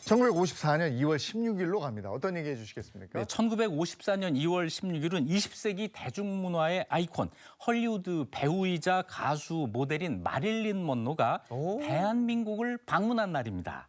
1954년 2월 16일로 갑니다. 어떤 얘기 해주시겠습니까? 네, 1954년 2월 16일은 20세기 대중문화의 아이콘, 헐리우드 배우이자 가수 모델인 마릴린 먼로가 대한민국을 방문한 날입니다.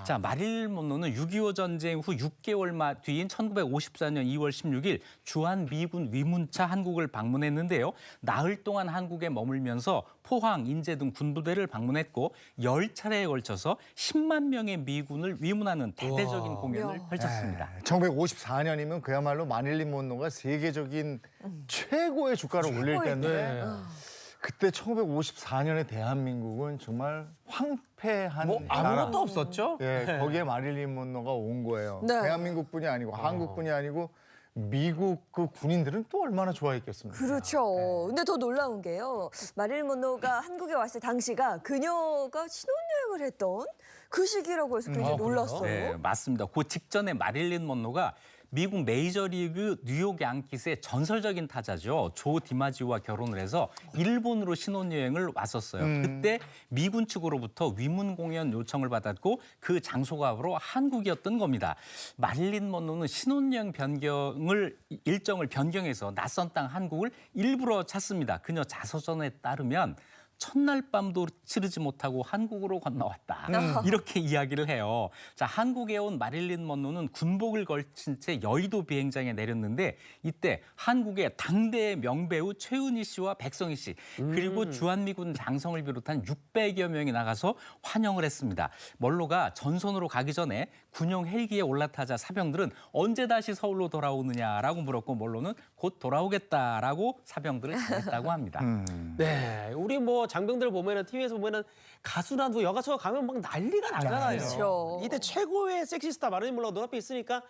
자, 마릴린 먼로는 6.25 전쟁 후 6개월 뒤인 1954년 2월 16일 주한 미군 위문차 한국을 방문했는데요. 나흘 동안 한국에 머물면서 포항, 인제 등 군부대를 방문했고 10차례에 걸쳐서 10만 명의 미군을 위문하는 대대적인 공연을 펼쳤습니다. 1954년이면 그야말로 마릴린 먼로가 세계적인 최고의 주가를 올릴 때인데 그때 1954년의 대한민국은 정말 황폐한 나라. 아무것도 없었죠? 예, 거기에 마릴린 먼로가 온 거예요. 네. 대한민국뿐이 아니고 한국뿐이 아니고 미국 그 군인들은 또 얼마나 좋아했겠습니까? 그렇죠. 근데 더 놀라운 게요. 마릴린 먼로가 한국에 왔을 당시가 그녀가 신혼여행을 했던 그 시기라고 해서 굉장히 놀랐어요. 네, 맞습니다. 그 직전에 마릴린 먼로가 미국 메이저리그 뉴욕 양키스의 전설적인 타자죠. 조 디마지오와 결혼을 해서 일본으로 신혼여행을 왔었어요. 그때 미군 측으로부터 위문 공연 요청을 받았고 그 장소가 바로 한국이었던 겁니다. 마릴린 먼로는 신혼여행 일정을 변경해서 낯선 땅 한국을 일부러 찾습니다. 그녀 자서전에 따르면 첫날 밤도 치르지 못하고 한국으로 건너왔다. 이렇게 이야기를 해요. 자, 한국에 온 마릴린 먼로는 군복을 걸친 채 여의도 비행장에 내렸는데 이때 한국의 당대의 명배우 최은희 씨와 백성희 씨 그리고 주한미군 장성을 비롯한 600여 명이 나가서 환영을 했습니다. 먼로가 전선으로 가기 전에 군용 헬기에 올라타자 사병들은 언제 다시 서울로 돌아오느냐라고 물었고 먼로는 곧 돌아오겠다라고 사병들을 전했다고 합니다. 네, 우리 뭐 장병들 보면은 TV에서 보면은 가수나 누구 여가수가 가면 막 난리가 나잖아요. 그렇죠. 이때 최고의 섹시스타 마릴린 먼로가 눈앞에 있으니까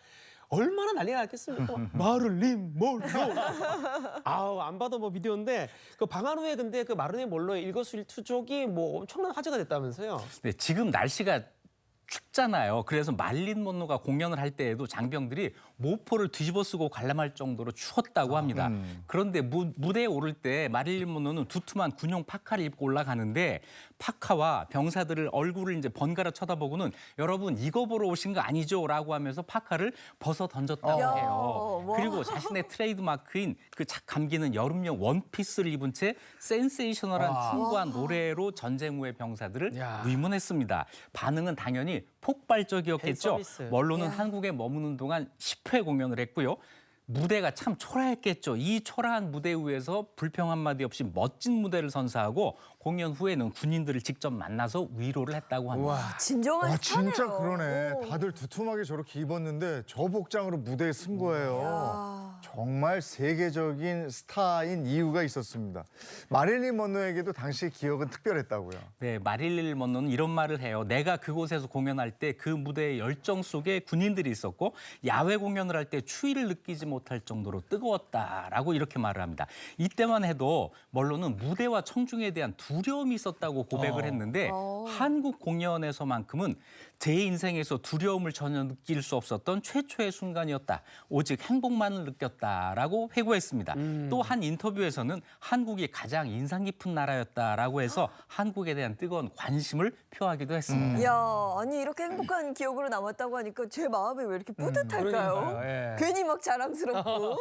얼마나 난리가 났겠습니까? 마릴린 먼로. 아우, 안 봐도 뭐 비디오인데 그 방한 후에 근데 그 마릴린 먼로의 일거수일투족이 뭐 엄청난 화제가 됐다면서요? 네, 지금 날씨가 춥잖아요. 그래서 마릴린 먼로가 공연을 할 때에도 장병들이 모포를 뒤집어 쓰고 관람할 정도로 추웠다고 합니다. 그런데 무대에 오를 때 마릴린 먼로는 두툼한 군용 파카를 입고 올라가는데 파카와 병사들을 얼굴을 이제 번갈아 쳐다보고는 여러분 이거 보러 오신 거 아니죠?라고 하면서 파카를 벗어 던졌다고 해요. 와. 그리고 자신의 트레이드 마크인 그 착 감기는 여름용 원피스를 입은 채 센세이셔널한 춤과 노래로 전쟁 후의 병사들을 야. 위문했습니다. 반응은 당연히 폭발적이었겠죠. 팬서비스. 먼로는 한국에 머무는 동안 10회 공연을 했고요. 무대가 참 초라했겠죠. 이 초라한 무대 위에서 불평 한마디 없이 멋진 무대를 선사하고 공연 후에는 군인들을 직접 만나서 위로를 했다고 합니다. 진정한 스타네요. 진짜 그러네. 다들 두툼하게 저렇게 입었는데 저 복장으로 무대에 쓴 거예요. 정말 세계적인 스타인 이유가 있었습니다. 마릴린 먼로에게도 당시 기억은 특별했다고요. 네, 마릴린 먼로는 이런 말을 해요. 내가 그곳에서 공연할 때 그 무대의 열정 속에 군인들이 있었고 야외 공연을 할 때 추위를 느끼지 못할 정도로 뜨거웠다라고 이렇게 말을 합니다. 이때만 해도 먼로는 무대와 청중에 대한 두려움이 있었다고 고백을 했는데 한국 공연에서만큼은 제 인생에서 두려움을 전혀 느낄 수 없었던 최초의 순간이었다. 오직 행복만을 느꼈다라고 회고했습니다. 또 한 인터뷰에서는 한국이 가장 인상 깊은 나라였다라고 해서 한국에 대한 뜨거운 관심을 표하기도 했습니다. 이야, 아니 이렇게 행복한 기억으로 남았다고 하니까 제 마음이 왜 이렇게 뿌듯할까요? 그러니까요, 예. 괜히 막 자랑스럽고.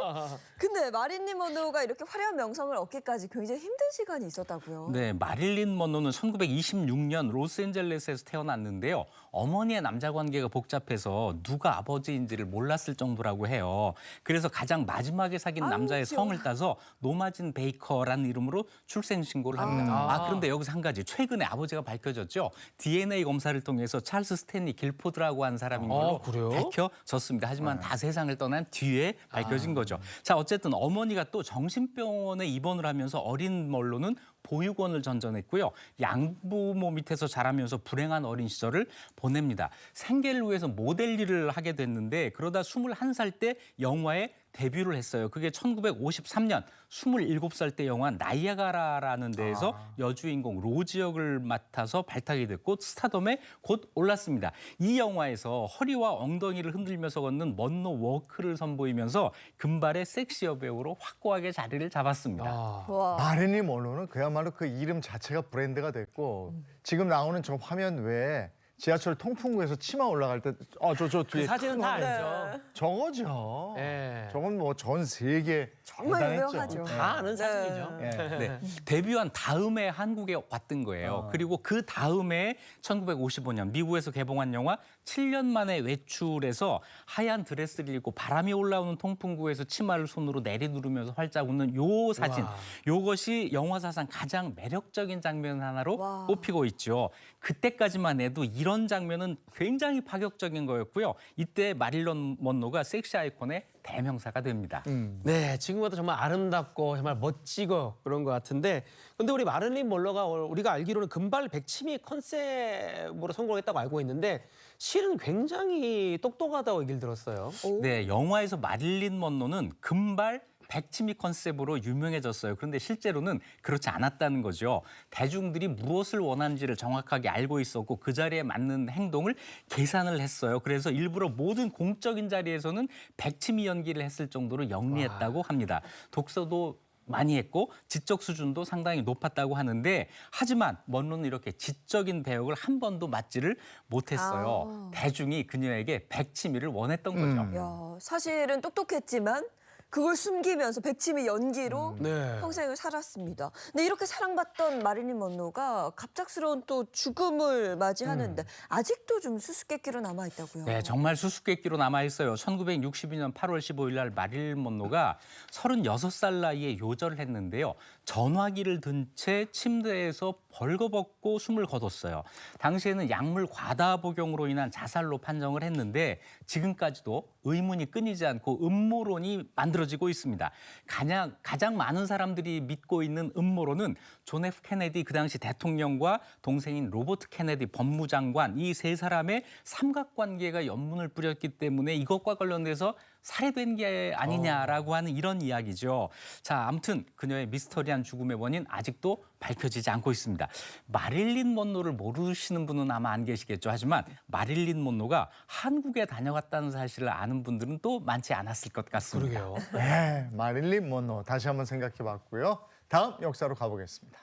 근데 마릴린 먼로가 이렇게 화려한 명성을 얻기까지 굉장히 힘든 시간이 있었다고요. 네, 마릴린 먼로는 1926년 로스앤젤레스에서 태어났는데요. 어머니의 남자 관계가 복잡해서 누가 아버지인지를 몰랐을 정도라고 해요. 그래서 가장 마지막에 사귄 남자의 귀여워. 성을 따서 노마진 베이커라는 이름으로 출생 신고를 합니다. 그런데 여기서 한 가지 최근에 아버지가 밝혀졌죠. DNA 검사를 통해서 찰스 스탠리 길포드라고 하는 사람인 걸로 그래요? 밝혀졌습니다. 하지만 다 세상을 떠난 뒤에 밝혀진 거죠. 자, 어쨌든 어머니가 또 정신병원에 입원을 하면서 어린 먼로는 보육원을 전전했고요. 양부모 밑에서 자라면서 불행한 어린 시절을 보냅니다. 생계를 위해서 모델 일을 하게 됐는데 그러다 21살 때 영화에 데뷔를 했어요. 그게 1953년 27살 때 영화 나이아가라라는 데에서 여주인공 로즈 역을 맡아서 발탁이 됐고 스타덤에 곧 올랐습니다. 이 영화에서 허리와 엉덩이를 흔들면서 걷는 먼로 워크를 선보이면서 금발의 섹시 여배우로 확고하게 자리를 잡았습니다. 와. 마릴린 먼로는 그야말로 그 이름 자체가 브랜드가 됐고 지금 나오는 저 화면 외에 지하철 통풍구에서 치마 올라갈 때, 저 그 뒤에 사진은 큰 다 화면. 알죠. 저거죠. 예. 저건 뭐 전 세계 정말 대단했죠. 유명하죠. 다 아는 사진이죠. 예. 네. 데뷔한 다음에 한국에 왔던 거예요. 그리고 그 다음에 1955년 미국에서 개봉한 영화 7년 만에 외출해서 하얀 드레스를 입고 바람이 올라오는 통풍구에서 치마를 손으로 내리누르면서 활짝 웃는 요 사진. 와. 요것이 영화 사상 가장 매력적인 장면 하나로 와. 꼽히고 있죠. 그때까지만 해도 이런 장면은 굉장히 파격적인 거였고요. 이때 마릴론 먼로가 섹시 아이콘의 대명사가 됩니다. 네, 지금보다 정말 아름답고 정말 멋지고 그런 것 같은데, 근데 우리 마릴린 먼로가 우리가 알기로는 금발 백치미 컨셉으로 성공했다고 알고 있는데 실은 굉장히 똑똑하다고 얘기를 들었어요. 네, 영화에서 마릴린 먼로는 금발 백치미 컨셉으로 유명해졌어요. 그런데 실제로는 그렇지 않았다는 거죠. 대중들이 무엇을 원하는지를 정확하게 알고 있었고 그 자리에 맞는 행동을 계산을 했어요. 그래서 일부러 모든 공적인 자리에서는 백치미 연기를 했을 정도로 영리했다고 합니다. 독서도 많이 했고 지적 수준도 상당히 높았다고 하는데, 하지만 먼로는 이렇게 지적인 배역을 한 번도 맡지를 못했어요. 대중이 그녀에게 백치미를 원했던 거죠. 야, 사실은 똑똑했지만 그걸 숨기면서 백치미 연기로 네. 평생을 살았습니다. 근데 이렇게 사랑받던 마릴린 먼로가 갑작스러운 또 죽음을 맞이하는데 아직도 좀 수수께끼로 남아 있다고요. 네, 정말 수수께끼로 남아있어요. 1962년 8월 15일 날 마릴린 먼로가 36살 나이에 요절을 했는데요. 전화기를 든 채 침대에서 벌거벗고 숨을 거뒀어요. 당시에는 약물 과다 복용으로 인한 자살로 판정을 했는데 지금까지도 의문이 끊이지 않고 음모론이 만들어지고 있습니다. 가장 많은 사람들이 믿고 있는 음모론은 존 F 케네디 그 당시 대통령과 동생인 로버트 케네디 법무장관, 이 세 사람의 삼각관계가 연문을 뿌렸기 때문에 이것과 관련돼서 살해된 게 아니냐라고 하는 이런 이야기죠. 자, 아무튼 그녀의 미스터리한 죽음의 원인 아직도 밝혀지지 않고 있습니다. 마릴린 먼로를 모르시는 분은 아마 안 계시겠죠. 하지만 마릴린 먼로가 한국에 다녀갔다는 사실을 아는 분들은 또 많지 않았을 것 같습니다. 그러게요. 네, 마릴린 먼로 다시 한번 생각해 봤고요. 다음 역사로 가보겠습니다.